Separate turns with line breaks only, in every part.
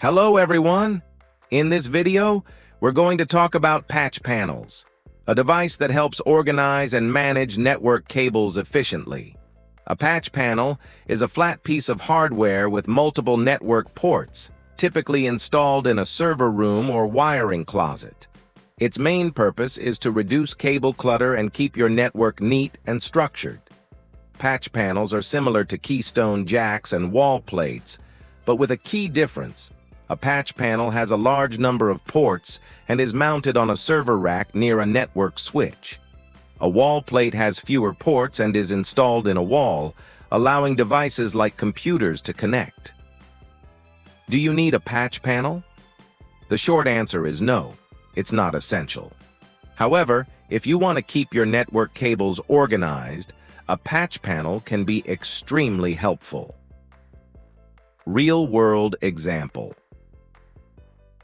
Hello everyone! In this video, we're going to talk about patch panels, a device that helps organize and manage network cables efficiently. A patch panel is a flat piece of hardware with multiple network ports, typically installed in a server room or wiring closet. Its main purpose is to reduce cable clutter and keep your network neat and structured. Patch panels are similar to keystone jacks and wall plates, but with a key difference. A patch panel has a large number of ports and is mounted on a server rack near a network switch. A wall plate has fewer ports and is installed in a wall, allowing devices like computers to connect. Do you need a patch panel? The short answer is no, it's not essential. However, if you want to keep your network cables organized, a patch panel can be extremely helpful. Real-world example.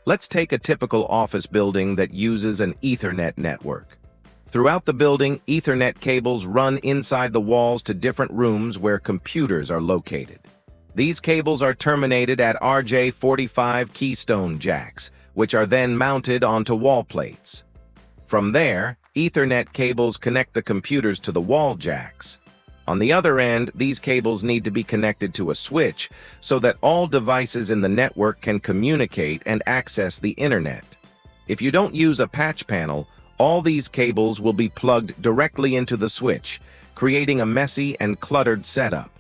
Let's take a typical office building that uses an Ethernet network. Throughout the building, Ethernet cables run inside the walls to different rooms where computers are located. These cables are terminated at RJ45 keystone jacks, which are then mounted onto wall plates. From there, Ethernet cables connect the computers to the wall jacks. On the other end, these cables need to be connected to a switch so that all devices in the network can communicate and access the internet. If you don't use a patch panel, all these cables will be plugged directly into the switch, creating a messy and cluttered setup.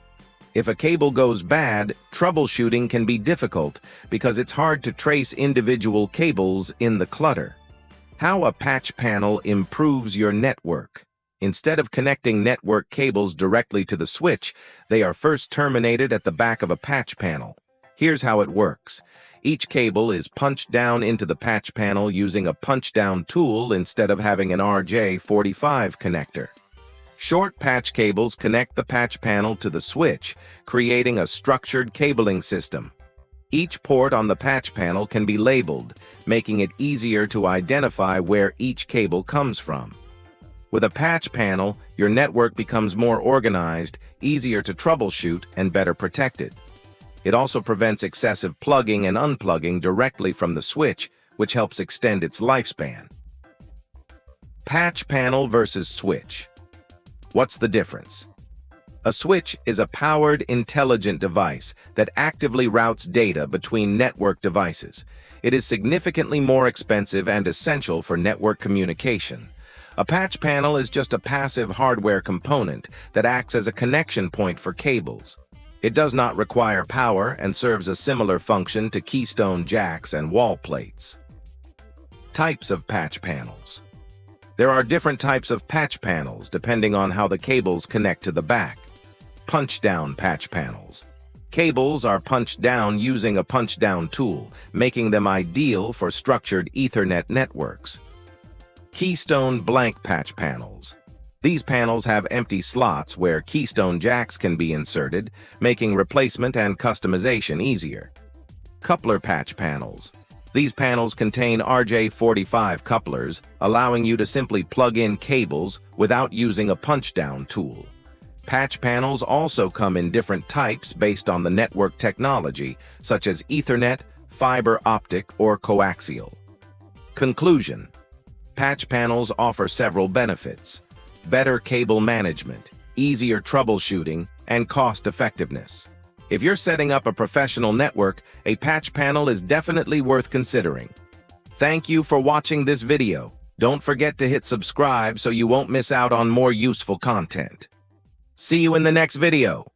If a cable goes bad, troubleshooting can be difficult because it's hard to trace individual cables in the clutter. How a patch panel improves your network. Instead of connecting network cables directly to the switch, they are first terminated at the back of a patch panel. Here's how it works. Each cable is punched down into the patch panel using a punch-down tool instead of having an RJ45 connector. Short patch cables connect the patch panel to the switch, creating a structured cabling system. Each port on the patch panel can be labeled, making it easier to identify where each cable comes from. With a patch panel, your network becomes more organized, easier to troubleshoot, and better protected. It also prevents excessive plugging and unplugging directly from the switch, which helps extend its lifespan. Patch panel versus switch. What's the difference? A switch is a powered, intelligent device that actively routes data between network devices. It is significantly more expensive and essential for network communication. A patch panel is just a passive hardware component that acts as a connection point for cables. It does not require power and serves a similar function to keystone jacks and wall plates. Types of patch panels. There are different types of patch panels depending on how the cables connect to the back. Punch-down patch panels. Cables are punched down using a punch-down tool, making them ideal for structured Ethernet networks. Keystone blank patch panels. These panels have empty slots where keystone jacks can be inserted, making replacement and customization easier. Coupler patch panels. These panels contain RJ45 couplers, allowing you to simply plug in cables without using a punch-down tool. Patch panels also come in different types based on the network technology, such as Ethernet, fiber optic, or coaxial. Conclusion. Patch panels offer several benefits: better cable management, easier troubleshooting, and cost-effectiveness. If you're setting up a professional network, a patch panel is definitely worth considering. Thank you for watching this video. Don't forget to hit subscribe so you won't miss out on more useful content. See you in the next video.